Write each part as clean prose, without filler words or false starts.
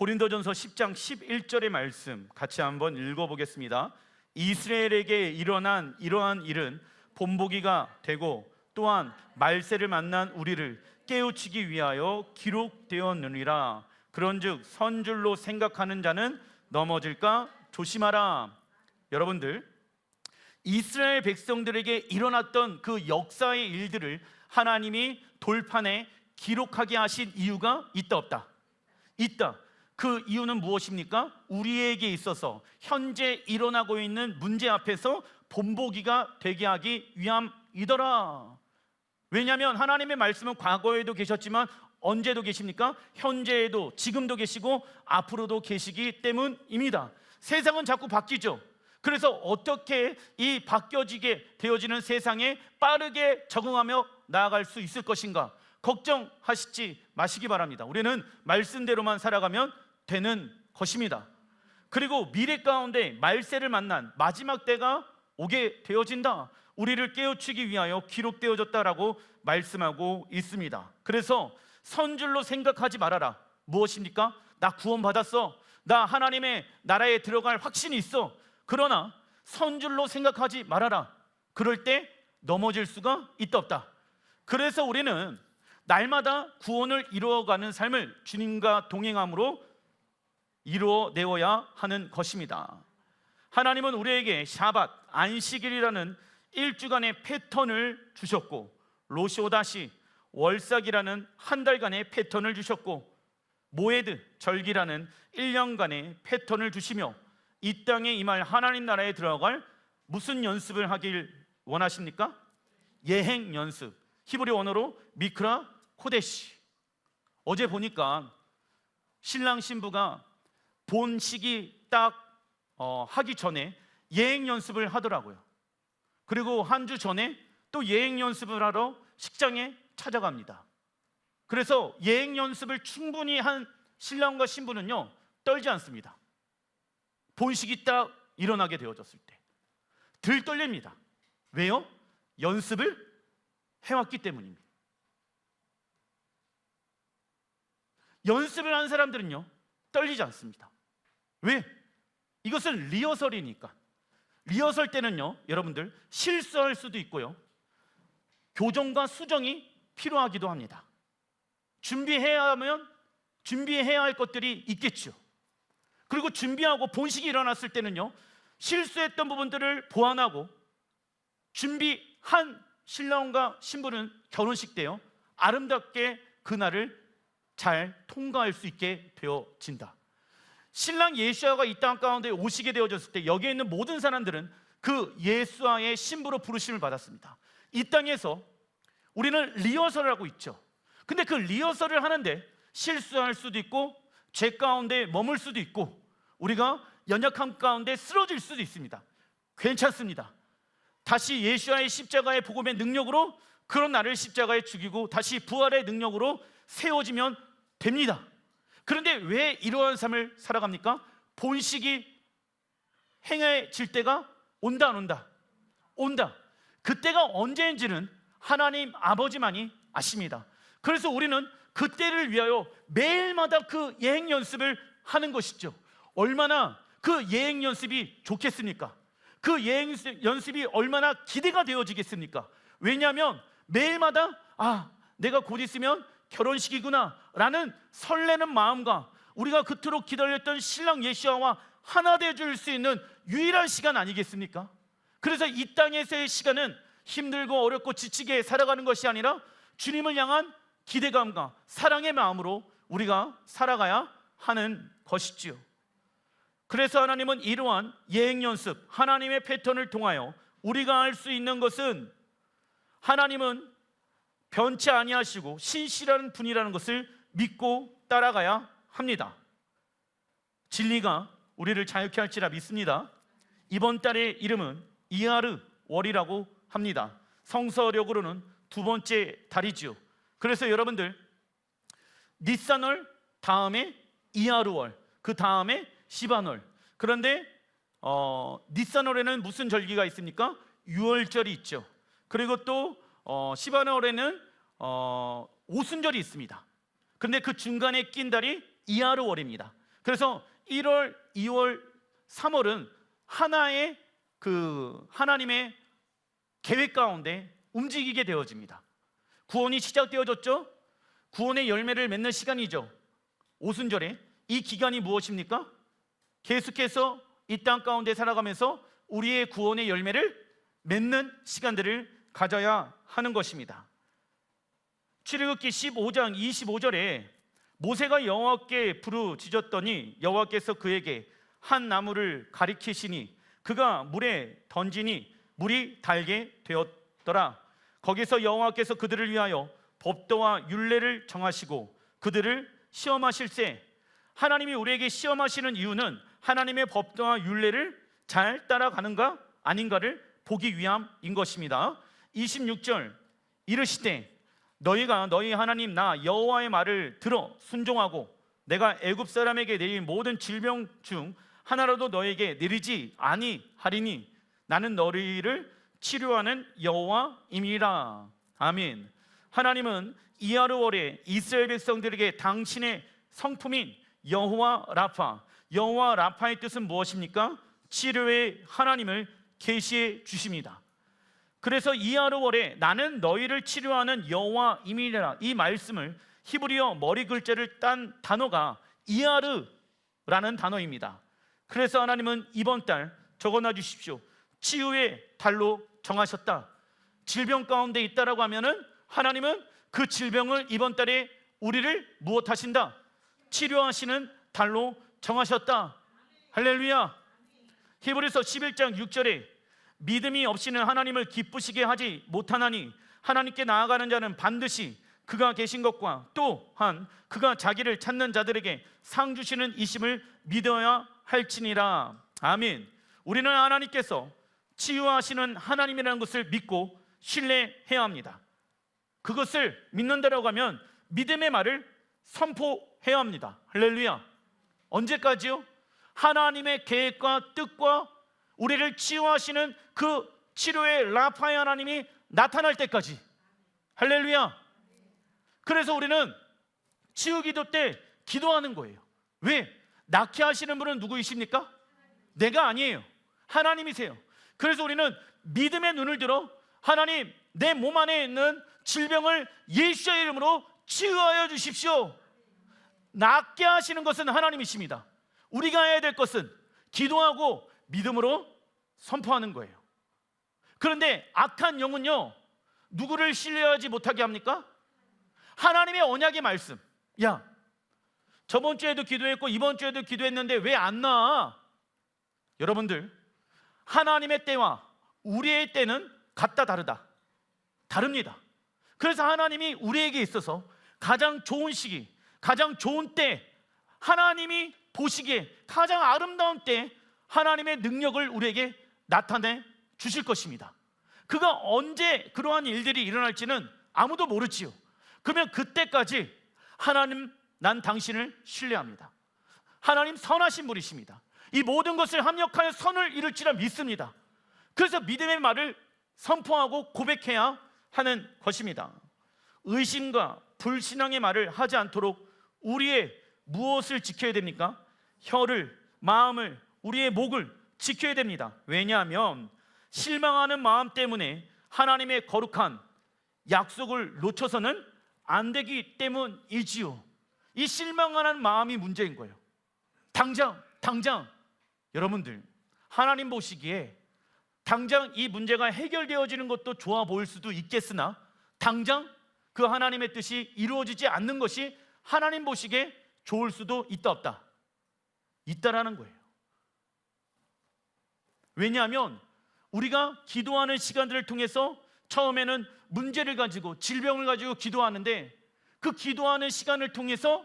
고린도전서 10장 11절의 말씀 같이 한번 읽어보겠습니다. 이스라엘에게 일어난 이러한 일은 본보기가 되고 또한 말세를 만난 우리를 깨우치기 위하여 기록되었느니라. 그런즉 선줄로 생각하는 자는 넘어질까 조심하라. 여러분들, 이스라엘 백성들에게 일어났던 그 역사의 일들을 하나님이 돌판에 기록하게 하신 이유가 있다 없다? 있다. 그 이유는 무엇입니까? 우리에게 있어서 현재 일어나고 있는 문제 앞에서 본보기가 되게 하기 위함이더라. 왜냐하면 하나님의 말씀은 과거에도 계셨지만 언제도 계십니까? 현재에도, 지금도 계시고 앞으로도 계시기 때문입니다. 세상은 자꾸 바뀌죠. 그래서 어떻게 이 바뀌어지게 되어지는 세상에 빠르게 적응하며 나아갈 수 있을 것인가 걱정하시지 마시기 바랍니다. 우리는 말씀대로만 살아가면 되는 것입니다. 그리고 미래 가운데 말세를 만난 마지막 때가 오게 되어진다. 우리를 깨우치기 위하여 기록되어졌다라고 말씀하고 있습니다. 그래서 선줄로 생각하지 말아라. 무엇입니까? 나 구원받았어. 나 하나님의 나라에 들어갈 확신이 있어. 그러나 선줄로 생각하지 말아라. 그럴 때 넘어질 수가 있다 없다? 그래서 우리는 날마다 구원을 이루어가는 삶을 주님과 동행함으로 이루어내어야 하는 것입니다. 하나님은 우리에게 샤밧, 안식일이라는 일주간의 패턴을 주셨고, 로시오다시, 월삭이라는 한 달간의 패턴을 주셨고, 모에드, 절기라는 1년간의 패턴을 주시며, 이 땅에 임할 하나님 나라에 들어갈 무슨 연습을 하길 원하십니까? 예행 연습, 히브리 언어로 미크라 코데시. 어제 보니까 신랑 신부가 본식이 딱 하기 전에 예행 연습을 하더라고요. 그리고 한 주 전에 또 예행 연습을 하러 식장에 찾아갑니다. 그래서 예행 연습을 충분히 한 신랑과 신부는요, 떨지 않습니다. 본식이 딱 일어나게 되어졌을 때 들 떨립니다. 왜요? 연습을 해왔기 때문입니다. 연습을 한 사람들은요, 떨리지 않습니다. 왜? 이것은 리허설이니까. 리허설 때는요, 여러분들 실수할 수도 있고요, 교정과 수정이 필요하기도 합니다. 준비해야 할 것들이 있겠죠. 그리고 준비하고 본식이 일어났을 때는요, 실수했던 부분들을 보완하고 준비한 신랑과 신부는 결혼식 때요, 아름답게 그날을 잘 통과할 수 있게 되어진다. 신랑 예수아가 이 땅 가운데 오시게 되어졌을 때 여기에 있는 모든 사람들은 그 예수아의 신부로 부르심을 받았습니다. 이 땅에서 우리는 리허설을 하고 있죠. 근데 그 리허설을 하는데 실수할 수도 있고, 죄 가운데 머물 수도 있고, 우리가 연약함 가운데 쓰러질 수도 있습니다. 괜찮습니다. 다시 예수아의 십자가의 복음의 능력으로 그런 나를 십자가에 죽이고 다시 부활의 능력으로 세워지면 됩니다. 그런데 왜 이러한 삶을 살아갑니까? 본식이 행해질 때가 온다 안 온다? 온다. 그때가 언제인지는 하나님 아버지만이 아십니다. 그래서 우리는 그때를 위하여 매일마다 그 예행 연습을 하는 것이죠. 얼마나 그 예행 연습이 좋겠습니까? 그 예행 연습이 얼마나 기대가 되어지겠습니까? 왜냐하면 매일마다 내가 곧 있으면 결혼식이구나 라는 설레는 마음과 우리가 그토록 기다렸던 신랑 예수아와 하나 되어줄 수 있는 유일한 시간 아니겠습니까? 그래서 이 땅에서의 시간은 힘들고 어렵고 지치게 살아가는 것이 아니라 주님을 향한 기대감과 사랑의 마음으로 우리가 살아가야 하는 것이지요. 그래서 하나님은 이러한 예행 연습, 하나님의 패턴을 통하여 우리가 할 수 있는 것은, 하나님은 변치 아니하시고 신실한 분이라는 것을 믿고 따라가야 합니다. 진리가 우리를 자유케 할지라 믿습니다. 이번 달의 이름은 이하르 월이라고 합니다. 성서력으로는 두 번째 달이지요. 그래서 여러분들 니산월 다음에 이하르월, 그 다음에 시반월. 그런데 니산월에는 무슨 절기가 있습니까? 유월절이 있죠. 그리고 또 시반월에는 오순절이 있습니다. 그런데 그 중간에 낀 달이 이하르월입니다. 그래서 1월, 2월, 3월은 하나의 하나님의 계획 가운데 움직이게 되어집니다. 구원이 시작되어졌죠. 구원의 열매를 맺는 시간이죠. 오순절에. 이 기간이 무엇입니까? 계속해서 이 땅 가운데 살아가면서 우리의 구원의 열매를 맺는 시간들을 가져야 하는 것입니다. 출애굽기 15장 25절에 모세가 여호와께 부르짖었더니 여호와께서 그에게 한 나무를 가리키시니 그가 물에 던지니 물이 달게 되었더라. 거기서 여호와께서 그들을 위하여 법도와 율례를 정하시고 그들을 시험하실세. 하나님이 우리에게 시험하시는 이유는 하나님의 법도와 율례를 잘 따라가는가 아닌가를 보기 위함인 것입니다. 26절 이르시되 너희가 너희 하나님 나 여호와의 말을 들어 순종하고 내가 애굽 사람에게 내린 모든 질병 중 하나라도 너에게 내리지 아니하리니 나는 너희를 치료하는 여호와임이라. 아멘. 하나님은 이하루월에 이스라엘 백성들에게 당신의 성품인 여호와 라파, 여호와 라파의 뜻은 무엇입니까? 치료의 하나님을 계시해 주십니다. 그래서 이하루월에 나는 너희를 치료하는 여호와임이라, 이 말씀을 히브리어 머리 글자를 딴 단어가 이하르라는 단어입니다. 그래서 하나님은 이번 달 적어놔 주십시오. 치유의 달로 정하셨다. 질병 가운데 있다라고 하면은 하나님은 그 질병을 이번 달에 우리를 무엇하신다? 치료하시는 달로 정하셨다. 할렐루야. 히브리서 11장 6절에 믿음이 없이는 하나님을 기쁘시게 하지 못하나니 하나님께 나아가는 자는 반드시 그가 계신 것과 또한 그가 자기를 찾는 자들에게 상 주시는 이심을 믿어야 할지니라. 아멘. 우리는 하나님께서 치유하시는 하나님이라는 것을 믿고 신뢰해야 합니다. 그것을 믿는다라고 하면 믿음의 말을 선포해야 합니다. 할렐루야. 언제까지요? 하나님의 계획과 뜻과 우리를 치유하시는 그 치료의 라파의 하나님이 나타날 때까지. 할렐루야. 그래서 우리는 치유기도 때 기도하는 거예요. 왜? 낫게 하시는 분은 누구이십니까? 내가 아니에요. 하나님이세요. 그래서 우리는 믿음의 눈을 들어 하나님, 내 몸 안에 있는 질병을 예수의 이름으로 치유하여 주십시오. 낫게 하시는 것은 하나님이십니다. 우리가 해야 될 것은 기도하고 믿음으로 선포하는 거예요. 그런데 악한 영은요, 누구를 신뢰하지 못하게 합니까? 하나님의 언약의 말씀. 야, 저번 주에도 기도했고 이번 주에도 기도했는데 왜 안 나아? 여러분들, 하나님의 때와 우리의 때는 같다 다르다. 다릅니다. 그래서 하나님이 우리에게 있어서 가장 좋은 시기, 가장 좋은 때, 하나님이 보시기에 가장 아름다운 때 하나님의 능력을 우리에게 나타내 주실 것입니다. 그가 언제 그러한 일들이 일어날지는 아무도 모르지요. 그러면 그때까지 하나님, 난 당신을 신뢰합니다. 하나님 선하신 분이십니다. 이 모든 것을 합력하여 선을 이룰지라 믿습니다. 그래서 믿음의 말을 선포하고 고백해야 하는 것입니다. 의심과 불신앙의 말을 하지 않도록 우리의 무엇을 지켜야 됩니까? 혀를, 마음을, 우리의 목을 지켜야 됩니다. 왜냐하면 실망하는 마음 때문에 하나님의 거룩한 약속을 놓쳐서는 안 되기 때문이지요. 이 실망하는 마음이 문제인 거예요. 당장 여러분들, 하나님 보시기에 당장 이 문제가 해결되어지는 것도 좋아 보일 수도 있겠으나 당장 그 하나님의 뜻이 이루어지지 않는 것이 하나님 보시기에 좋을 수도 있다 없다? 있다라는 거예요. 왜냐하면 우리가 기도하는 시간들을 통해서 처음에는 문제를 가지고 질병을 가지고 기도하는데 그 기도하는 시간을 통해서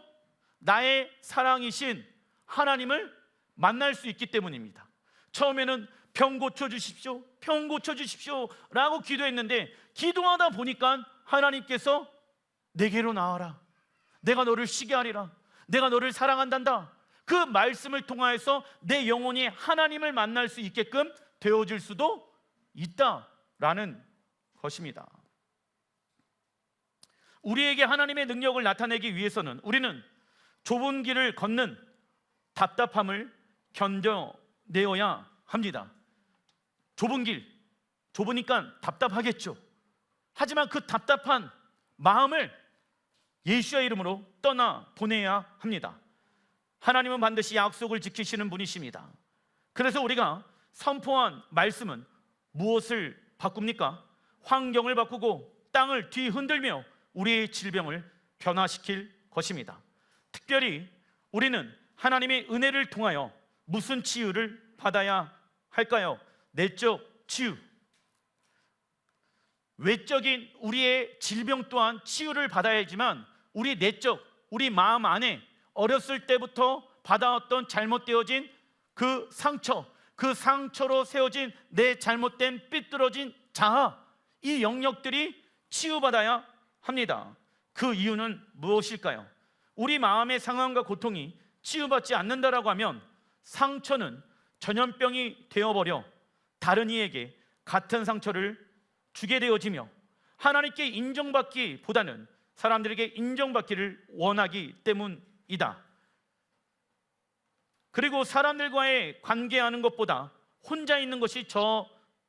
나의 사랑이신 하나님을 만날 수 있기 때문입니다. 처음에는 병 고쳐주십시오, 병 고쳐주십시오 라고 기도했는데 기도하다 보니까 하나님께서 내게로 나와라, 내가 너를 쉬게 하리라, 내가 너를 사랑한단다, 그 말씀을 통하여서 내 영혼이 하나님을 만날 수 있게끔 되어질 수도 있다라는 것입니다. 우리에게 하나님의 능력을 나타내기 위해서는 우리는 좁은 길을 걷는 답답함을 견뎌내어야 합니다. 좁은 길, 좁으니까 답답하겠죠. 하지만 그 답답한 마음을 예수의 이름으로 떠나 보내야 합니다. 하나님은 반드시 약속을 지키시는 분이십니다. 그래서 우리가 선포한 말씀은 무엇을 바꿉니까? 환경을 바꾸고 땅을 뒤흔들며 우리의 질병을 변화시킬 것입니다. 특별히 우리는 하나님의 은혜를 통하여 무슨 치유를 받아야 할까요? 내적 치유. 외적인 우리의 질병 또한 치유를 받아야지만 우리 내적, 우리 마음 안에 어렸을 때부터 받아왔던 잘못되어진 그 상처, 그 상처로 세워진 내 잘못된 삐뚤어진 자아, 이 영역들이 치유받아야 합니다. 그 이유는 무엇일까요? 우리 마음의 상황과 고통이 치유받지 않는다라고 하면 상처는 전염병이 되어버려 다른 이에게 같은 상처를 주게 되어지며 하나님께 인정받기보다는 사람들에게 인정받기를 원하기 때문이다. 그리고 사람들과의 관계하는 것보다 혼자 있는 것이 더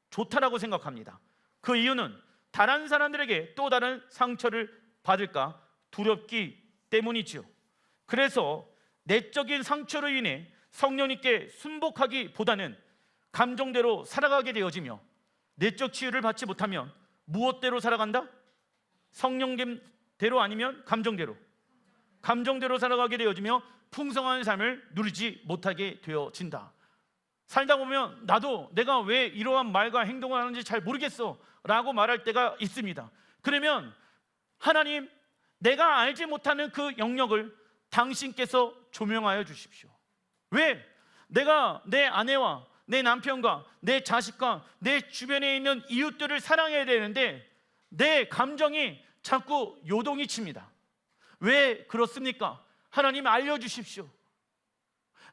좋다라고 생각합니다. 그 이유는 다른 사람들에게 또 다른 상처를 받을까 두렵기 때문이죠. 그래서 내적인 상처로 인해 성령님께 순복하기보다는 감정대로 살아가게 되어지며 내적 치유를 받지 못하면 무엇대로 살아간다? 성령대로 아니면 감정대로. 감정대로 살아가게 되어지며 풍성한 삶을 누리지 못하게 되어진다. 살다 보면 나도 내가 왜 이러한 말과 행동을 하는지 잘 모르겠어 라고 말할 때가 있습니다. 그러면 하나님, 내가 알지 못하는 그 영역을 당신께서 조명하여 주십시오. 왜? 내가 내 아내와 내 남편과 내 자식과 내 주변에 있는 이웃들을 사랑해야 되는데 내 감정이 자꾸 요동이 칩니다. 왜 그렇습니까? 하나님 알려주십시오.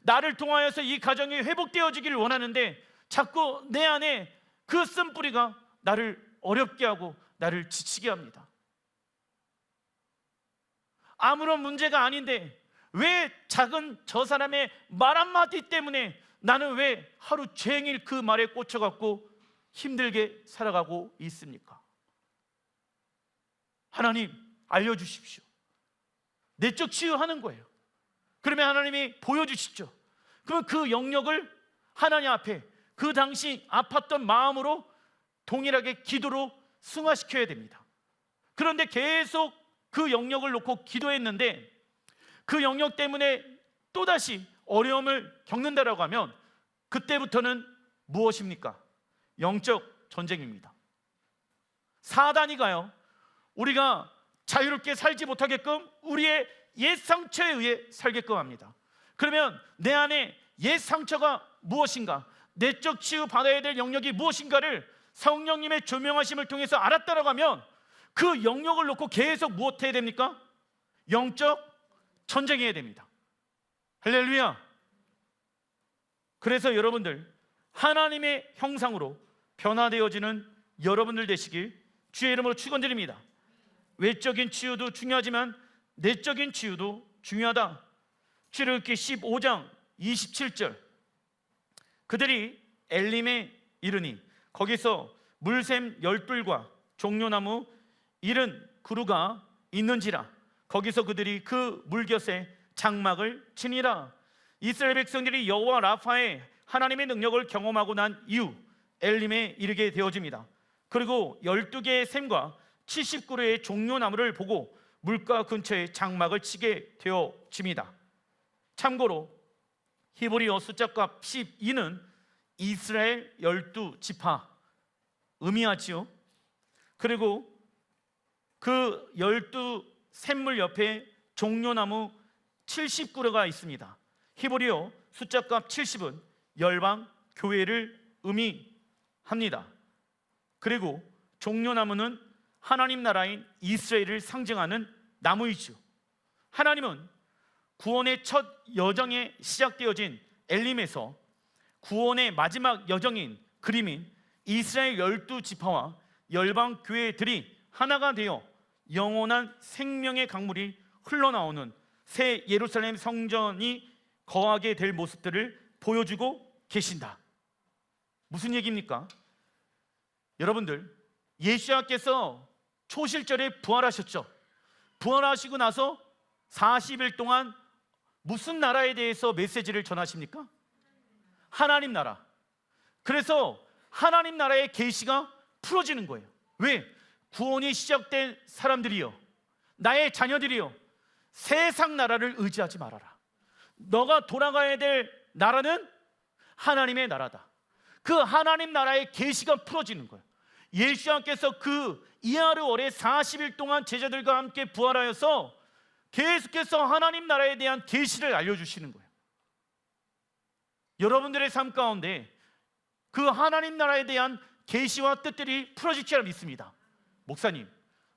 나를 통하여서 이 가정이 회복되어지기를 원하는데 자꾸 내 안에 그 쓴뿌리가 나를 어렵게 하고 나를 지치게 합니다. 아무런 문제가 아닌데 왜 작은 저 사람의 말 한마디 때문에 나는 왜 하루 종일 그 말에 꽂혀갖고 힘들게 살아가고 있습니까? 하나님 알려주십시오. 내적 치유하는 거예요. 그러면 하나님이 보여주시죠. 그러면 그 영역을 하나님 앞에 그 당시 아팠던 마음으로 동일하게 기도로 승화시켜야 됩니다. 그런데 계속 그 영역을 놓고 기도했는데 그 영역 때문에 또다시 어려움을 겪는다라고 하면 그때부터는 무엇입니까? 영적 전쟁입니다. 사단이 가요. 우리가 자유롭게 살지 못하게끔 우리의 옛 상처에 의해 살게끔 합니다. 그러면 내 안에 옛 상처가 무엇인가, 내적 치유 받아야 될 영역이 무엇인가를 성령님의 조명하심을 통해서 알았다라고 하면 그 영역을 놓고 계속 무엇 해야 됩니까? 영적 전쟁해야 됩니다. 할렐루야. 그래서 여러분들 하나님의 형상으로 변화되어지는 여러분들 되시길 주의 이름으로 축원드립니다. 외적인 치유도 중요하지만 내적인 치유도 중요하다. 출애굽기 15장 27절, 그들이 엘림에 이르니 거기서 물샘 12과 종려나무 70그루가 있는지라. 거기서 그들이 그 물곁에 장막을 치니라. 이스라엘 백성들이 여호와 라파의 하나님의 능력을 경험하고 난 이후 엘림에 이르게 되어집니다. 그리고 12개의 샘과 70그루의 종려나무를 보고 물가 근처에 장막을 치게 되어집니다. 참고로 히브리어 숫자값 12는 이스라엘 12지파 의미하지요. 그리고 그 12샘물 옆에 종려나무 70그루가 있습니다. 히브리어 숫자값 70은 열방 교회를 의미합니다. 그리고 종려나무는 하나님 나라인 이스라엘을 상징하는 나무이죠. 하나님은 구원의 첫 여정에 시작되어진 엘림에서 구원의 마지막 여정인 그림인 이스라엘 12지파와 열방 교회들이 하나가 되어 영원한 생명의 강물이 흘러나오는 새 예루살렘 성전이 거하게 될 모습들을 보여주고 계신다. 무슨 얘기입니까? 여러분들, 예수님께서 초실절에 부활하셨죠. 부활하시고 나서 40일 동안 무슨 나라에 대해서 메시지를 전하십니까? 하나님 나라. 그래서 하나님 나라의 계시가 풀어지는 거예요. 왜? 구원이 시작된 사람들이요, 나의 자녀들이요, 세상 나라를 의지하지 말아라. 너가 돌아가야 될 나라는 하나님의 나라다. 그 하나님 나라의 계시가 풀어지는 거예요. 예수님께서 그 이하르월에 40일 동안 제자들과 함께 부활하여서 계속해서 하나님 나라에 대한 계시를 알려주시는 거예요. 여러분들의 삶 가운데 그 하나님 나라에 대한 계시와 뜻들이 풀어질 줄 믿습니다. 목사님,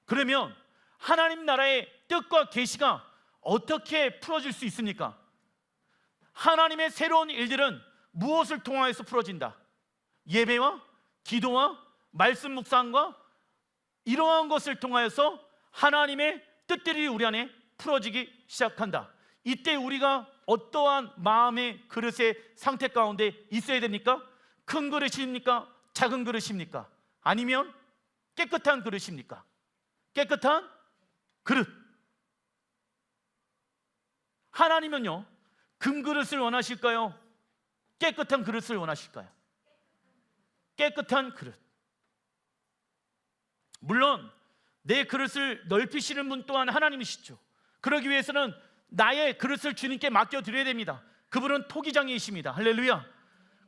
그러면 하나님 나라의 뜻과 계시가 어떻게 풀어질 수 있습니까? 하나님의 새로운 일들은 무엇을 통하여서 풀어진다? 예배와 기도와 말씀 묵상과 이러한 것을 통하여서 하나님의 뜻들이 우리 안에 풀어지기 시작한다. 이때 우리가 어떠한 마음의 그릇의 상태 가운데 있어야 됩니까? 큰 그릇입니까? 작은 그릇입니까? 아니면 깨끗한 그릇입니까? 깨끗한 그릇. 하나님은요, 금그릇을 원하실까요? 깨끗한 그릇을 원하실까요? 깨끗한 그릇. 물론 내 그릇을 넓히시는 분 또한 하나님이시죠. 그러기 위해서는 나의 그릇을 주님께 맡겨드려야 됩니다. 그분은 토기장이십니다. 할렐루야.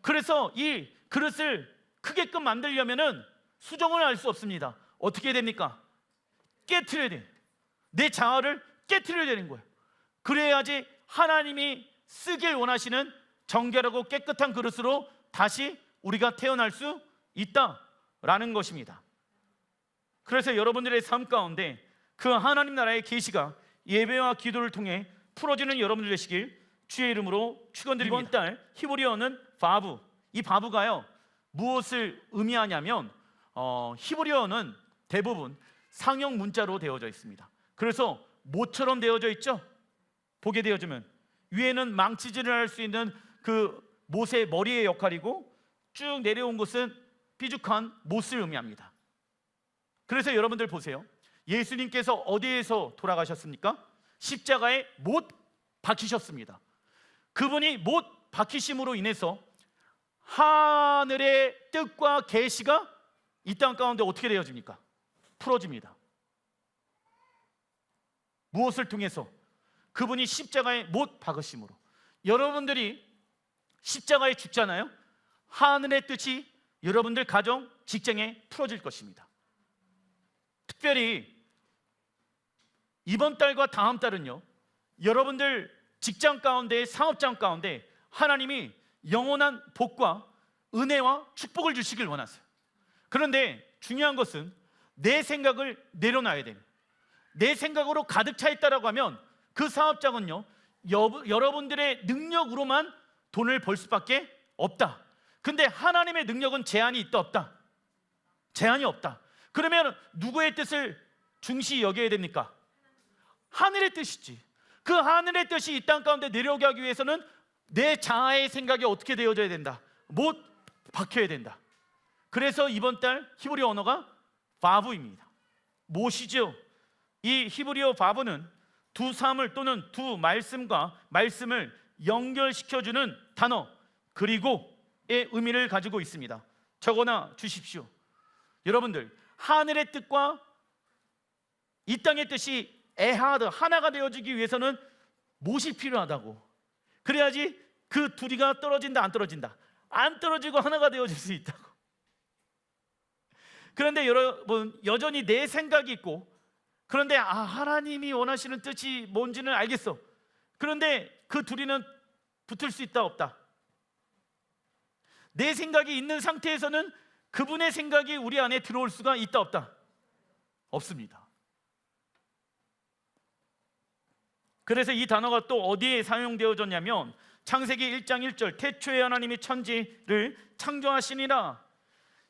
그래서 이 그릇을 크게끔 만들려면은 수정을 할 수 없습니다. 어떻게 해야 됩니까? 깨트려야 돼요. 내 자아를 깨트려야 되는 거예요. 그래야지 하나님이 쓰길 원하시는 정결하고 깨끗한 그릇으로 다시 우리가 태어날 수 있다라는 것입니다. 그래서 여러분들의 삶 가운데 그 하나님 나라의 계시가 예배와 기도를 통해 풀어지는 여러분들 되시길 주의 이름으로 축원드립니다. 이번 달 히브리어는 바브. 이 바브가요, 무엇을 의미하냐면 히브리어는 대부분 상형 문자로 되어져 있습니다. 그래서 모처럼 되어져 있죠. 보게 되어지면 위에는 망치질을 할 수 있는 그 못의 머리의 역할이고 쭉 내려온 것은 삐죽한 못을 의미합니다. 그래서 여러분들 보세요. 예수님께서 어디에서 돌아가셨습니까? 십자가에 못 박히셨습니다. 그분이 못 박히심으로 인해서 하늘의 뜻과 계시가 이 땅 가운데 어떻게 되어집니까? 풀어집니다. 무엇을 통해서? 그분이 십자가에 못 박으심으로. 여러분들이 십자가에 죽잖아요. 하늘의 뜻이 여러분들 가정, 직장에 풀어질 것입니다. 특별히 이번 달과 다음 달은요, 여러분들 직장 가운데, 사업장 가운데 하나님이 영원한 복과 은혜와 축복을 주시길 원하세요. 그런데 중요한 것은 내 생각을 내려놔야 됩니다. 내 생각으로 가득 차 있다라고 하면 그 사업장은요, 여러분들의 능력으로만 돈을 벌 수밖에 없다. 근데 하나님의 능력은 제한이 있다 없다? 제한이 없다. 그러면 누구의 뜻을 중시 여겨야 됩니까? 하늘의 뜻이지. 그 하늘의 뜻이 이 땅 가운데 내려오게 하기 위해서는 내 자아의 생각이 어떻게 되어져야 된다? 못 박혀야 된다. 그래서 이번 달 히브리어 언어가 바브입니다. 무엇이죠? 이 히브리어 바브는 두 사물 또는 두 말씀과 말씀을 연결시켜주는 단어 그리고의 의미를 가지고 있습니다. 적어놔 주십시오. 여러분들, 하늘의 뜻과 이 땅의 뜻이 에하드, 하나가 되어지기 위해서는 못이 필요하다고. 그래야지 그 둘이가 떨어진다 안 떨어진다? 안 떨어지고 하나가 되어질 수 있다고. 그런데 여러분, 여전히 내 생각이 있고, 그런데 하나님이 원하시는 뜻이 뭔지는 알겠어. 그런데 그 둘이는 붙을 수 있다 없다? 내 생각이 있는 상태에서는 그분의 생각이 우리 안에 들어올 수가 있다 없다? 없습니다. 그래서 이 단어가 또 어디에 사용되어졌냐면 창세기 1장 1절 태초에 하나님이 천지를 창조하시니라.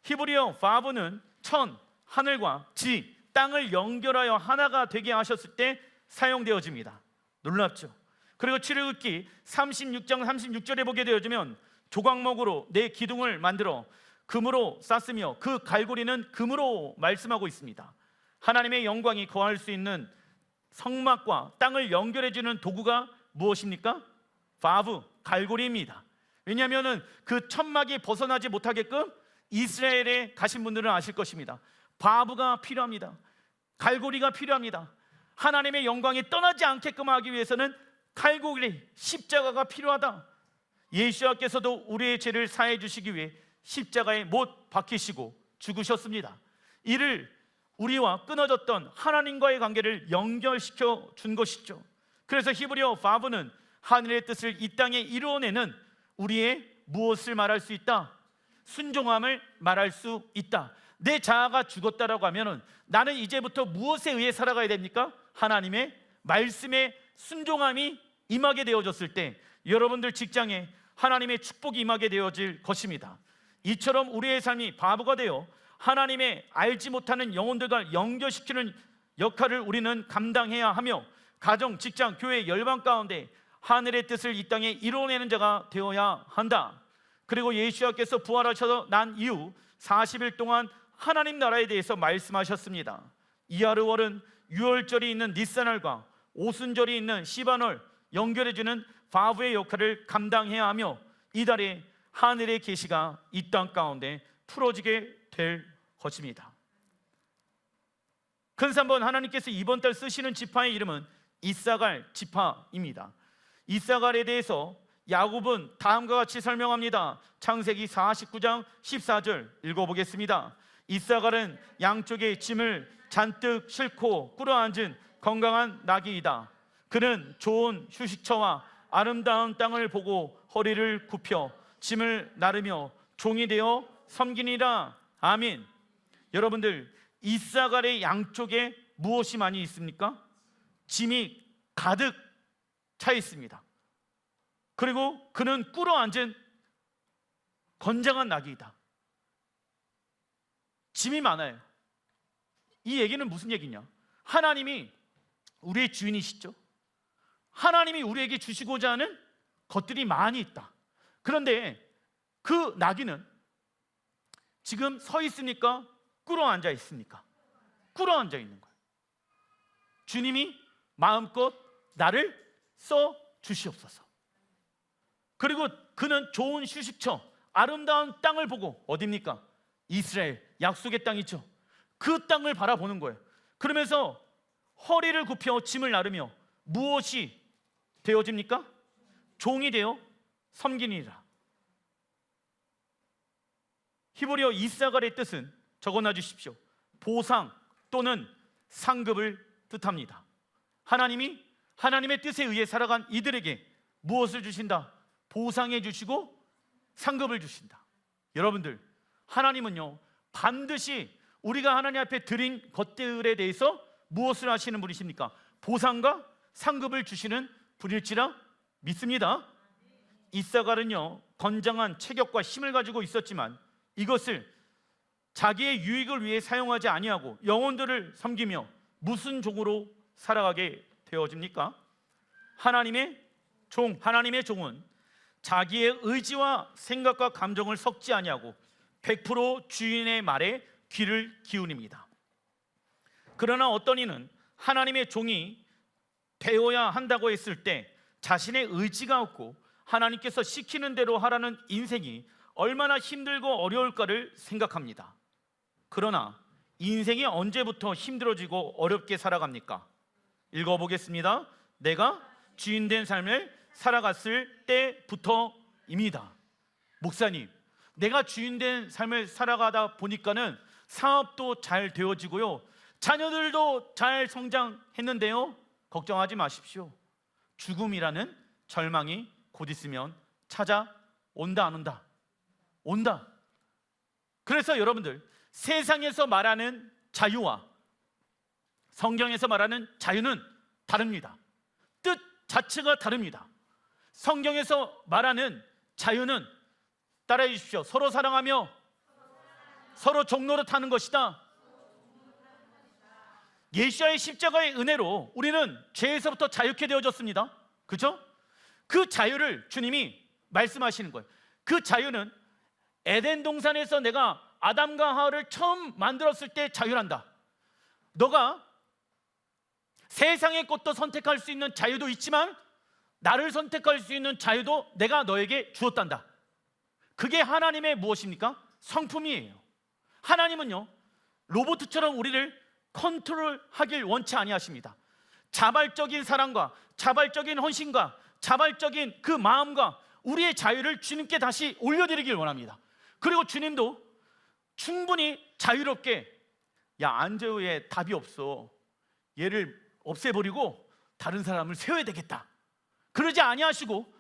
히브리어 바브는 천, 하늘과 지, 땅을 연결하여 하나가 되게 하셨을 때 사용되어집니다. 놀랍죠? 그리고 출애굽기 36장 36절에 보게 되어지면 조각목으로 내 기둥을 만들어 금으로 쌌으며 그 갈고리는 금으로 말씀하고 있습니다. 하나님의 영광이 거할 수 있는 성막과 땅을 연결해주는 도구가 무엇입니까? 바브, 갈고리입니다. 왜냐하면 그 천막이 벗어나지 못하게끔 이스라엘에 가신 분들은 아실 것입니다. 바브가 필요합니다. 갈고리가 필요합니다. 하나님의 영광이 떠나지 않게끔 하기 위해서는 갈고리, 십자가가 필요하다. 예수께서도 우리의 죄를 사해 주시기 위해 십자가에 못 박히시고 죽으셨습니다. 이를 우리와 끊어졌던 하나님과의 관계를 연결시켜 준 것이죠. 그래서 히브리어 바브는 하늘의 뜻을 이 땅에 이루어내는 우리의 무엇을 말할 수 있다? 순종함을 말할 수 있다. 내 자아가 죽었다라고 하면 나는 이제부터 무엇에 의해 살아가야 됩니까? 하나님의 말씀에 순종함이 임하게 되어졌을 때 여러분들 직장에 하나님의 축복이 임하게 되어질 것입니다. 이처럼 우리의 삶이 바보가 되어 하나님의 알지 못하는 영혼들과 연결시키는 역할을 우리는 감당해야 하며 가정, 직장, 교회, 열방 가운데 하늘의 뜻을 이 땅에 이루어내는 자가 되어야 한다. 그리고 예수께서 부활하셔서 난 이후 40일 동안 하나님 나라에 대해서 말씀하셨습니다. 이하르월은 유월절이 있는 니산월과 오순절이 있는 시반월 연결해주는 바브의 역할을 감당해야 하며 이달에 하늘의 계시가 이 땅 가운데 풀어지게 될 것입니다. 큰 3번, 하나님께서 이번 달 쓰시는 지파의 이름은 이사갈 지파입니다. 이사갈에 대해서 야곱은 다음과 같이 설명합니다. 창세기 49장 14절 읽어보겠습니다. 이사갈은 양쪽에 짐을 잔뜩 싣고 꿇어앉은 건강한 나귀이다. 그는 좋은 휴식처와 아름다운 땅을 보고 허리를 굽혀 짐을 나르며 종이 되어 섬기니라. 아멘. 여러분들, 이사갈의 양쪽에 무엇이 많이 있습니까? 짐이 가득 차 있습니다. 그리고 그는 꿇어앉은 건장한 나귀이다. 짐이 많아요. 이 얘기는 무슨 얘기냐? 하나님이 우리의 주인이시죠. 하나님이 우리에게 주시고자 하는 것들이 많이 있다. 그런데 그 나귀는 지금 서 있습니까? 꿇어앉아 있습니까? 꿇어앉아 있는 거예요. 주님이 마음껏 나를 써 주시옵소서. 그리고 그는 좋은 휴식처, 아름다운 땅을 보고, 어디입니까? 이스라엘, 약속의 땅이죠. 그 땅을 바라보는 거예요. 그러면서 허리를 굽혀 짐을 나르며 무엇이 되어집니까? 종이 되어 섬기니라. 히브리어 이사갈의 뜻은 적어놔 주십시오. 보상 또는 상급을 뜻합니다. 하나님이 하나님의 뜻에 의해 살아간 이들에게 무엇을 주신다? 보상해 주시고 상급을 주신다. 여러분들, 하나님은요 반드시 우리가 하나님 앞에 드린 것들에 대해서 무엇을 하시는 분이십니까? 보상과 상급을 주시는 분일지라 믿습니다. 이사갈은요 건장한 체격과 힘을 가지고 있었지만 이것을 자기의 유익을 위해 사용하지 아니하고 영혼들을 섬기며 무슨 종으로 살아가게 되어집니까? 하나님의 종은 자기의 의지와 생각과 감정을 섞지 아니하고 100% 주인의 말에 귀를 기울입니다. 그러나 어떤 이는 하나님의 종이 되어야 한다고 했을 때 자신의 의지가 없고 하나님께서 시키는 대로 하라는 인생이 얼마나 힘들고 어려울까를 생각합니다. 그러나 인생이 언제부터 힘들어지고 어렵게 살아갑니까? 읽어보겠습니다. 내가 주인된 삶을 살아갔을 때부터입니다. 목사님, 내가 주인된 삶을 살아가다 보니까는 사업도 잘 되어지고요, 자녀들도 잘 성장했는데요, 걱정하지 마십시오. 죽음이라는 절망이 곧 있으면 찾아온다. 안 온다? 온다. 그래서 여러분들, 세상에서 말하는 자유와 성경에서 말하는 자유는 다릅니다. 뜻 자체가 다릅니다. 성경에서 말하는 자유는, 따라해 주십시오, 서로 사랑하며 서로 종노릇 하는 것이다. 예수와의 십자가의 은혜로 우리는 죄에서부터 자유케 되어졌습니다. 그렇죠? 그 자유를 주님이 말씀하시는 거예요. 그 자유는 에덴 동산에서 내가 아담과 하와를 처음 만들었을 때 자유란다. 너가 세상의 것도 선택할 수 있는 자유도 있지만 나를 선택할 수 있는 자유도 내가 너에게 주었단다. 그게 하나님의 무엇입니까? 성품이에요. 하나님은요, 로봇처럼 우리를 컨트롤하길 원치 아니하십니다. 자발적인 사랑과 자발적인 헌신과 자발적인 그 마음과 우리의 자유를 주님께 다시 올려드리길 원합니다. 그리고 주님도 충분히 자유롭게, 야, 안재우의 답이 없어, 얘를 없애버리고 다른 사람을 세워야 되겠다, 그러지 아니하시고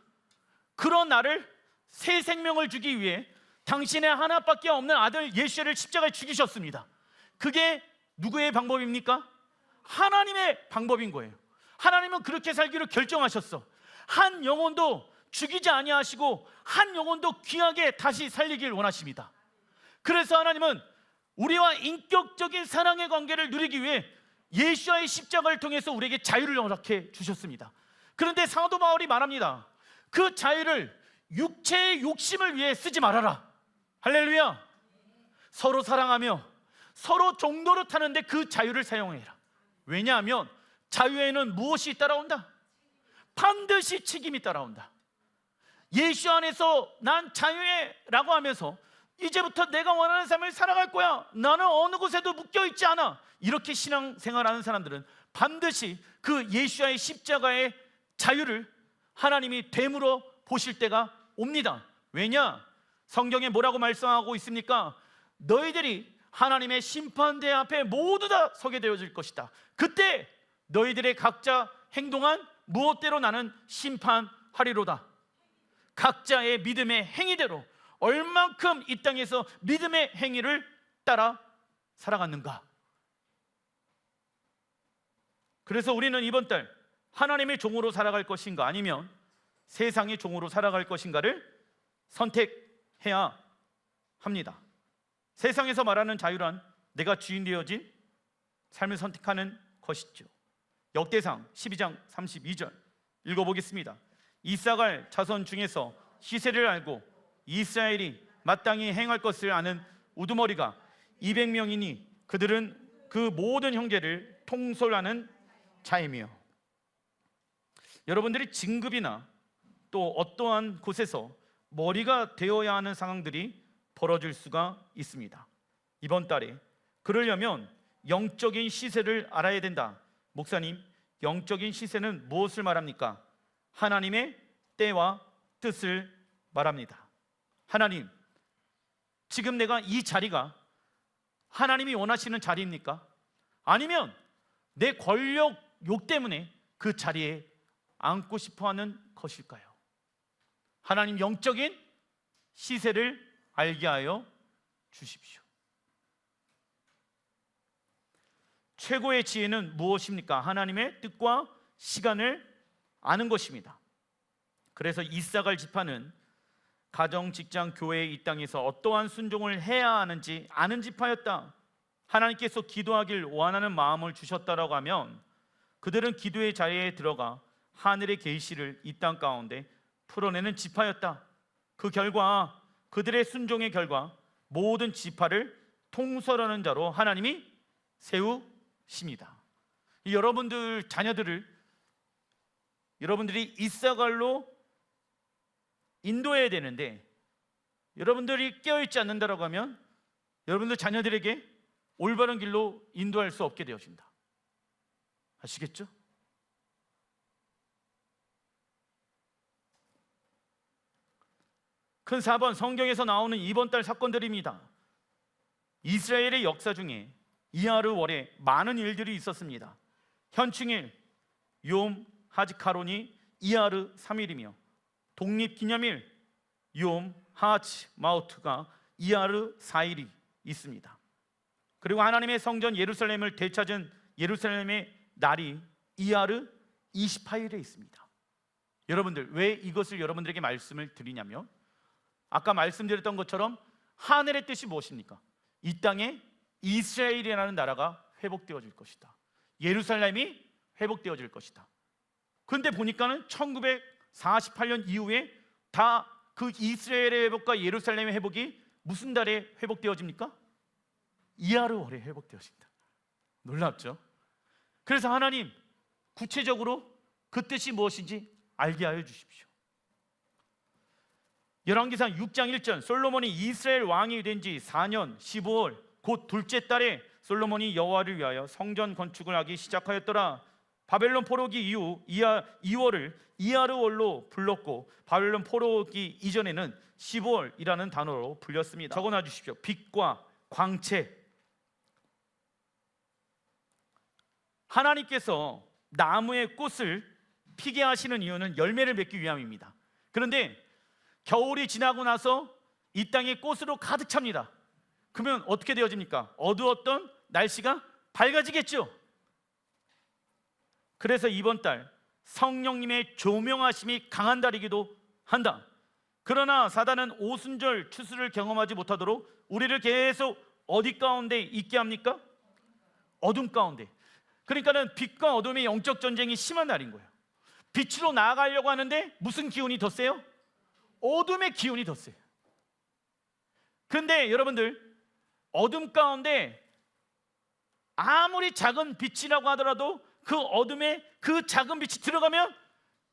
그런 나를 새 생명을 주기 위해 당신의 하나밖에 없는 아들 예수를 십자가에 죽이셨습니다. 그게 누구의 방법입니까? 하나님의 방법인 거예요. 하나님은 그렇게 살기로 결정하셨어. 한 영혼도 죽이지 아니하시고 한 영혼도 귀하게 다시 살리길 원하십니다. 그래서 하나님은 우리와 인격적인 사랑의 관계를 누리기 위해 예수와의 십자가를 통해서 우리에게 자유를 허락해 주셨습니다. 그런데 사도 바울이 말합니다. 그 자유를 육체의 욕심을 위해 쓰지 말아라. 할렐루야. 서로 사랑하며 서로 종로를 타는데 그 자유를 사용해라. 왜냐하면 자유에는 무엇이 따라온다? 반드시 책임이 따라온다. 예수 안에서 난 자유해 라고 하면서 이제부터 내가 원하는 삶을 살아갈 거야, 나는 어느 곳에도 묶여있지 않아, 이렇게 신앙생활하는 사람들은 반드시 그 예수와의 십자가의 자유를 하나님이 되물어 보실 때가 옵니다. 왜냐? 성경에 뭐라고 말씀하고 있습니까? 너희들이 하나님의 심판대 앞에 모두 다 서게 되어질 것이다. 그때 너희들의 각자 행동한 무엇대로 나는 심판하리로다. 각자의 믿음의 행위대로 얼만큼 이 땅에서 믿음의 행위를 따라 살아갔는가. 그래서 우리는 이번 달 하나님의 종으로 살아갈 것인가, 아니면 세상의 종으로 살아갈 것인가를 선택해야 합니다. 세상에서 말하는 자유란 내가 주인 되어진 삶을 선택하는 것이죠. 역대상 12장 32절 읽어보겠습니다. 이사갈 자손 중에서 시세를 알고 이스라엘이 마땅히 행할 것을 아는 우두머리가 200명이니 그들은 그 모든 형제를 통솔하는 자이며. 여러분들이 진급이나 또 어떠한 곳에서 머리가 되어야 하는 상황들이 벌어질 수가 있습니다. 이번 달에 그러려면 영적인 시세를 알아야 된다. 목사님, 영적인 시세는 무엇을 말합니까? 하나님의 때와 뜻을 말합니다. 하나님, 지금 내가 이 자리가 하나님이 원하시는 자리입니까? 아니면 내 권력 욕 때문에 그 자리에 앉고 싶어하는 것일까요? 하나님, 영적인 시세를 알게 하여 주십시오. 최고의 지혜는 무엇입니까? 하나님의 뜻과 시간을 아는 것입니다. 그래서 이사갈 지파는 가정, 직장, 교회 이 땅에서 어떠한 순종을 해야 하는지 아는 지파였다. 하나님께서 기도하길 원하는 마음을 주셨다라고 하면 그들은 기도의 자리에 들어가 하늘의 계시를 이 땅 가운데 풀어내는 지파였다. 그 결과, 그들의 순종의 결과 모든 지파를 통솔하는 자로 하나님이 세우십니다. 여러분들 자녀들을 여러분들이 이사갈로 인도해야 되는데 여러분들이 깨어있지 않는다라고 하면 여러분들 자녀들에게 올바른 길로 인도할 수 없게 되어진다. 아시겠죠? 큰 4번, 성경에서 나오는 이번 달 사건들입니다. 이스라엘의 역사 중에 이하르 월에 많은 일들이 있었습니다. 현충일 욤 하지카론이 이하르 3일이며 독립기념일 욤 하치 마우트가 이하르 4일이 있습니다. 그리고 하나님의 성전 예루살렘을 되찾은 예루살렘의 날이 이하르 28일에 있습니다. 여러분들, 왜 이것을 여러분들에게 말씀을 드리냐면 아까 말씀드렸던 것처럼 하늘의 뜻이 무엇입니까? 이 땅에 이스라엘이라는 나라가 회복되어질 것이다. 예루살렘이 회복되어질 것이다. 그런데 보니까는 48년 이후에 다 그 이스라엘의 회복과 예루살렘의 회복이 무슨 달에 회복되어집니까? 이하르월에 회복되어진다. 놀랍죠? 그래서 하나님 구체적으로 그 뜻이 무엇인지 알게 하여 주십시오. 열왕기상 6장 1절, 솔로몬이 이스라엘 왕이 된 지 4년 15월 곧 둘째 달에 솔로몬이 여호와를 위하여 성전 건축을 하기 시작하였더라. 바벨론 포로기 이후 2월을 이하르월로 불렀고 바벨론 포로기 이전에는 15월이라는 단어로 불렸습니다. 적어놔 주십시오. 빛과 광채. 하나님께서 나무의 꽃을 피게 하시는 이유는 열매를 맺기 위함입니다. 그런데 겨울이 지나고 나서 이 땅이 꽃으로 가득 찹니다. 그러면 어떻게 되어집니까? 어두웠던 날씨가 밝아지겠죠. 그래서 이번 달 성령님의 조명하심이 강한 달이기도 한다. 그러나 사단은 오순절 추수를 경험하지 못하도록 우리를 계속 어디 가운데 있게 합니까? 어둠 가운데. 그러니까는 빛과 어둠의 영적 전쟁이 심한 날인 거예요. 빛으로 나아가려고 하는데 무슨 기운이 더 세요? 어둠의 기운이 더 세요. 그런데 여러분들, 어둠 가운데 아무리 작은 빛이라고 하더라도 그 어둠에 그 작은 빛이 들어가면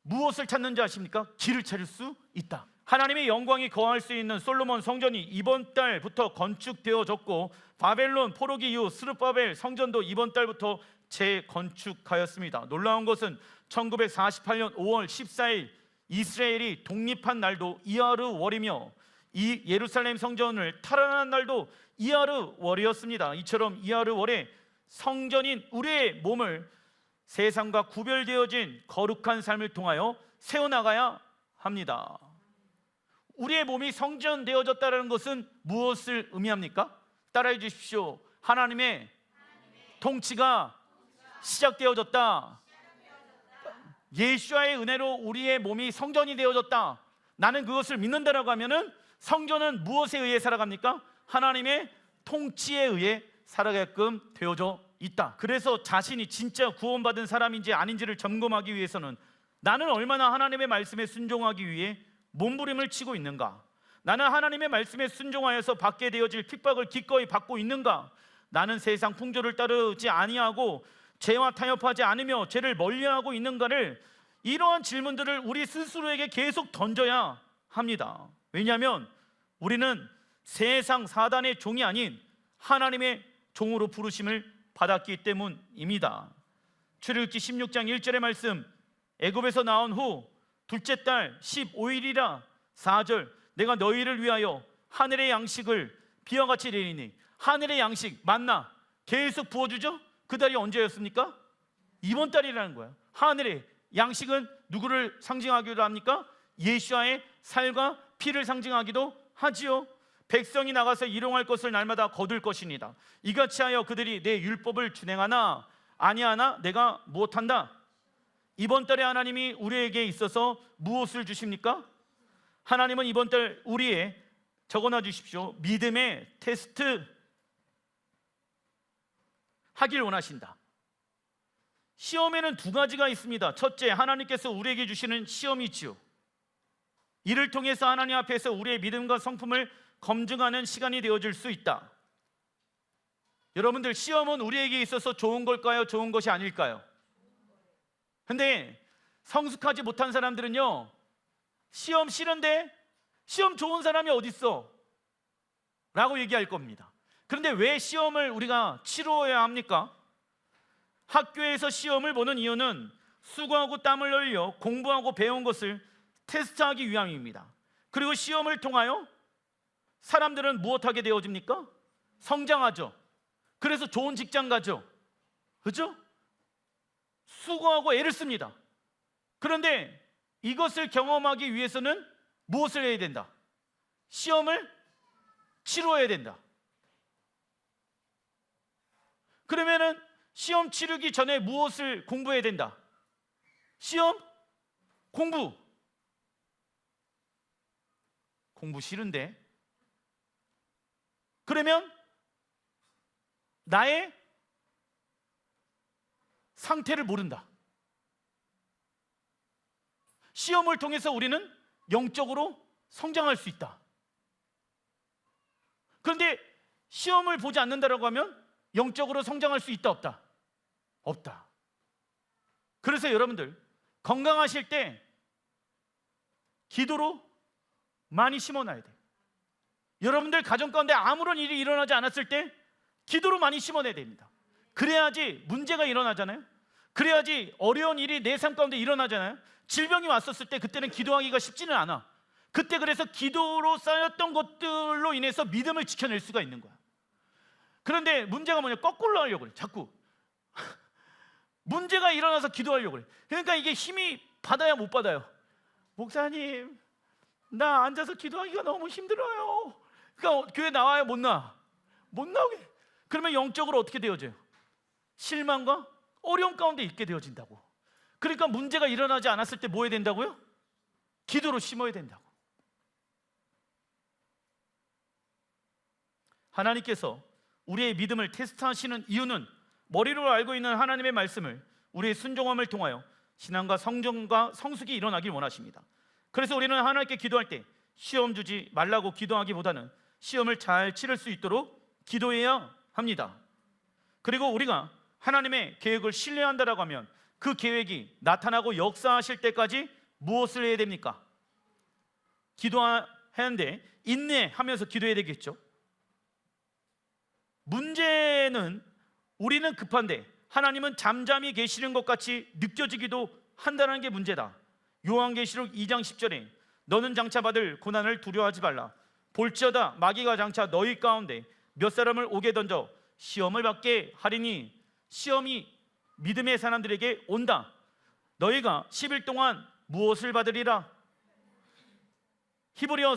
무엇을 찾는지 아십니까? 길을 찾을 수 있다. 하나님의 영광이 거할 수 있는 솔로몬 성전이 이번 달부터 건축되어졌고 바벨론 포로기 이후 스룹바벨 성전도 이번 달부터 재건축하였습니다. 놀라운 것은 1948년 5월 14일 이스라엘이 독립한 날도 이하르월이며 이 예루살렘 성전을 탈환한 날도 이하르월이었습니다. 이처럼 이하르월에 성전인 우리의 몸을 세상과 구별되어진 거룩한 삶을 통하여 세워나가야 합니다. 우리의 몸이 성전되어졌다는 것은 무엇을 의미합니까? 따라해 주십시오. 하나님의 통치가 시작되어졌다. 예수와의 은혜로 우리의 몸이 성전이 되어졌다. 나는 그것을 믿는다라고 하면은 성전은 무엇에 의해 살아갑니까? 하나님의 통치에 의해 살아가게끔 되어져 있다. 그래서 자신이 진짜 구원받은 사람인지 아닌지를 점검하기 위해서는 나는 얼마나 하나님의 말씀에 순종하기 위해 몸부림을 치고 있는가? 나는 하나님의 말씀에 순종하여서 받게 되어질 핍박을 기꺼이 받고 있는가? 나는 세상 풍조를 따르지 아니하고 죄와 타협하지 않으며 죄를 멀리하고 있는가를, 이러한 질문들을 우리 스스로에게 계속 던져야 합니다. 왜냐하면 우리는 세상 사단의 종이 아닌 하나님의 종으로 부르심을 받았기 때문입니다. 출애굽기 16장 1절의 말씀, 애굽에서 나온 후 둘째 달 15일이라 4절, 내가 너희를 위하여 하늘의 양식을 비와 같이 내리니. 하늘의 양식, 만나 계속 부어주죠. 그 달이 언제였습니까? 이번 달이라는 거예요. 하늘의 양식은 누구를 상징하기도 합니까? 예수와의 살과 피를 상징하기도 하지요. 백성이 나가서 일용할 것을 날마다 거둘 것이니다. 이같이 하여 그들이 내 율법을 준행하나 아니하나 내가 무엇한다? 이번 달에 하나님이 우리에게 있어서 무엇을 주십니까? 하나님은 이번 달 우리의, 적어놔 주십시오, 믿음의 테스트 하길 원하신다. 시험에는 두 가지가 있습니다. 첫째, 하나님께서 우리에게 주시는 시험이 있지요. 이를 통해서 하나님 앞에서 우리의 믿음과 성품을 검증하는 시간이 되어줄 수 있다. 여러분들, 시험은 우리에게 있어서 좋은 걸까요? 좋은 것이 아닐까요? 근데 성숙하지 못한 사람들은요, 시험 싫은데 시험 좋은 사람이 어디 있어? 라고 얘기할 겁니다. 그런데 왜 시험을 우리가 치러야 합니까? 학교에서 시험을 보는 이유는 수고하고 땀을 흘려 공부하고 배운 것을 테스트하기 위함입니다. 그리고 시험을 통하여 사람들은 무엇하게 되어집니까? 성장하죠. 그래서 좋은 직장 가죠. 그렇죠? 수고하고 애를 씁니다. 그런데 이것을 경험하기 위해서는 무엇을 해야 된다? 시험을 치러야 된다. 그러면은 시험 치르기 전에 무엇을 공부해야 된다? 시험 공부. 공부 싫은데? 그러면 나의 상태를 모른다. 시험을 통해서 우리는 영적으로 성장할 수 있다. 그런데 시험을 보지 않는다라고 하면 영적으로 성장할 수 있다, 없다? 없다. 그래서 여러분들 건강하실 때 기도로 많이 심어놔야 돼요. 여러분들 가정 가운데 아무런 일이 일어나지 않았을 때 기도로 많이 심어내야 됩니다. 그래야지 문제가 일어나잖아요. 그래야지 어려운 일이 내 삶 가운데 일어나잖아요. 질병이 왔었을 때 그때는 기도하기가 쉽지는 않아. 그때 그래서 기도로 쌓였던 것들로 인해서 믿음을 지켜낼 수가 있는 거야. 그런데 문제가 뭐냐? 거꾸로 하려고 그래. 자꾸 문제가 일어나서 기도하려고 그래. 그러니까 이게 힘이 받아야 못 받아요. 목사님, 나 앉아서 기도하기가 너무 힘들어요. 그러니까 교회 나와요? 못 나와? 못 나오게. 그러면 영적으로 어떻게 되어져요? 실망과 어려움 가운데 있게 되어진다고. 그러니까 문제가 일어나지 않았을 때 뭐 해야 된다고요? 기도로 심어야 된다고. 하나님께서 우리의 믿음을 테스트하시는 이유는 머리로 알고 있는 하나님의 말씀을 우리의 순종함을 통하여 신앙과 성정과 성숙이 일어나길 원하십니다. 그래서 우리는 하나님께 기도할 때 시험 주지 말라고 기도하기보다는 시험을 잘 치를 수 있도록 기도해야 합니다. 그리고 우리가 하나님의 계획을 신뢰한다라고 하면 그 계획이 나타나고 역사하실 때까지 무엇을 해야 됩니까? 기도하는데 인내하면서 기도해야 되겠죠. 문제는 우리는 급한데 하나님은 잠잠히 계시는 것 같이 느껴지기도 한다는 게 문제다. 요한계시록 2장 10절에 너는 장차 받을 고난을 두려워하지 말라. 볼지어다 마귀가 장차 너희 가운데 몇 사람을 오게 던져 시험을 받게 하리니. 시험이 믿음의 사람들에게 온다. 너희가 10일 동안 무엇을 받으리라? 히브리어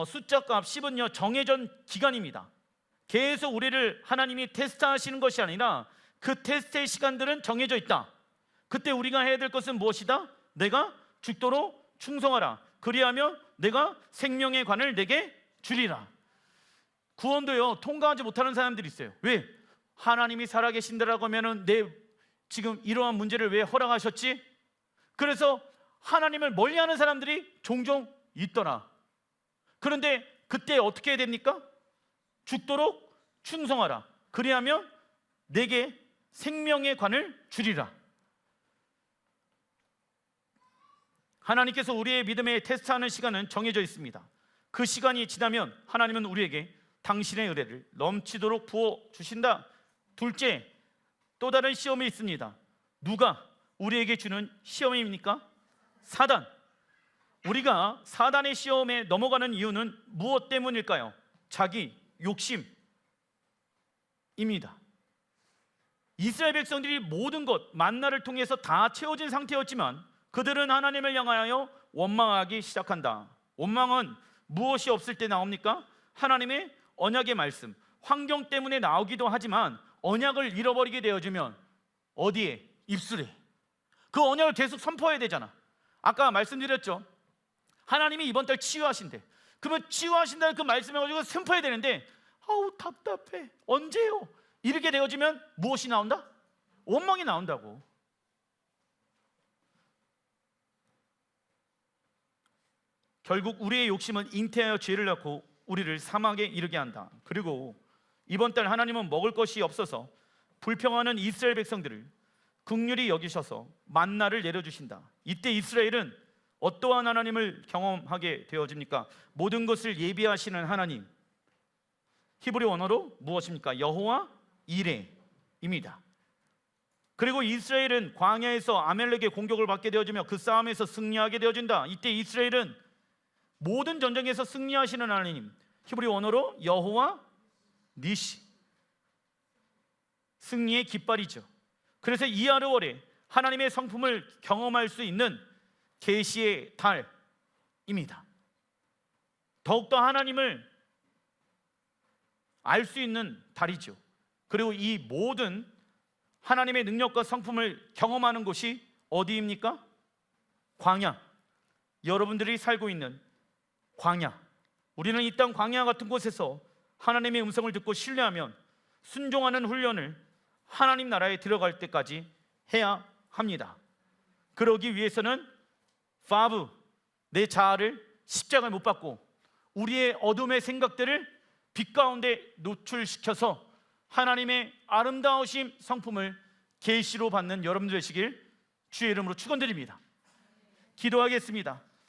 숫자값 10은요 정해진 기간입니다. 계속 우리를 하나님이 테스트하시는 것이 아니라 그 테스트의 시간들은 정해져 있다. 그때 우리가 해야 될 것은 무엇이다? 내가 죽도록 충성하라. 그리하면 내가 생명의 관을 내게 주리라. 구원도요 통과하지 못하는 사람들이 있어요. 왜? 하나님이 살아계신다라고 하면은 내 지금 이러한 문제를 왜 허락하셨지? 그래서 하나님을 멀리하는 사람들이 종종 있더라. 그런데 그때 어떻게 해야 됩니까? 죽도록 충성하라. 그리하면 내게 생명의 관을 주리라. 하나님께서 우리의 믿음에 테스트하는 시간은 정해져 있습니다. 그 시간이 지나면 하나님은 우리에게 당신의 은혜를 넘치도록 부어주신다. 둘째, 또 다른 시험이 있습니다. 누가 우리에게 주는 시험입니까? 사단. 우리가 사단의 시험에 넘어가는 이유는 무엇 때문일까요? 자기 욕심입니다. 이스라엘 백성들이 모든 것 만나를 통해서 다 채워진 상태였지만 그들은 하나님을 향하여 원망하기 시작한다. 원망은 무엇이 없을 때 나옵니까? 하나님의 언약의 말씀, 환경 때문에 나오기도 하지만 언약을 잃어버리게 되어지면 어디에? 입술에. 그 언약을 계속 선포해야 되잖아. 아까 말씀드렸죠. 하나님이 이번 달 치유하신대. 그러면 치유하신다는 그 말씀을 가지고 선포해야 되는데 아우 답답해. 언제요? 이렇게 되어지면 무엇이 나온다? 원망이 나온다고. 결국 우리의 욕심은 잉태하여 죄를 낳고 우리를 사망에 이르게 한다. 그리고 이번 달 하나님은 먹을 것이 없어서 불평하는 이스라엘 백성들을 긍휼히 여기셔서 만나를 내려주신다. 이때 이스라엘은 어떠한 하나님을 경험하게 되어집니까? 모든 것을 예비하시는 하나님. 히브리 원어로 무엇입니까? 여호와 이레입니다. 그리고 이스라엘은 광야에서 아멜렉의 공격을 받게 되어지며 그 싸움에서 승리하게 되어진다. 이때 이스라엘은 모든 전쟁에서 승리하시는 하나님, 히브리 원어로 여호와 니시, 승리의 깃발이죠. 그래서 이하르월에 하나님의 성품을 경험할 수 있는 계시의 달입니다. 더욱더 하나님을 알 수 있는 달이죠. 그리고 이 모든 하나님의 능력과 성품을 경험하는 곳이 어디입니까? 광야. 여러분들이 살고 있는 광야. 우리는 이 땅 광야 같은 곳에서 하나님의 음성을 듣고 신뢰하면 순종하는 훈련을 하나님 나라에 들어갈 때까지 해야 합니다. 그러기 위해서는 파브, 내 자아를 십자가에 못 박고 우리의 어둠의 생각들을 빛 가운데 노출시켜서 하나님의 아름다우신 성품을 계시로 받는 여러분들 되시길 주의 이름으로 축원드립니다. 기도하겠습니다.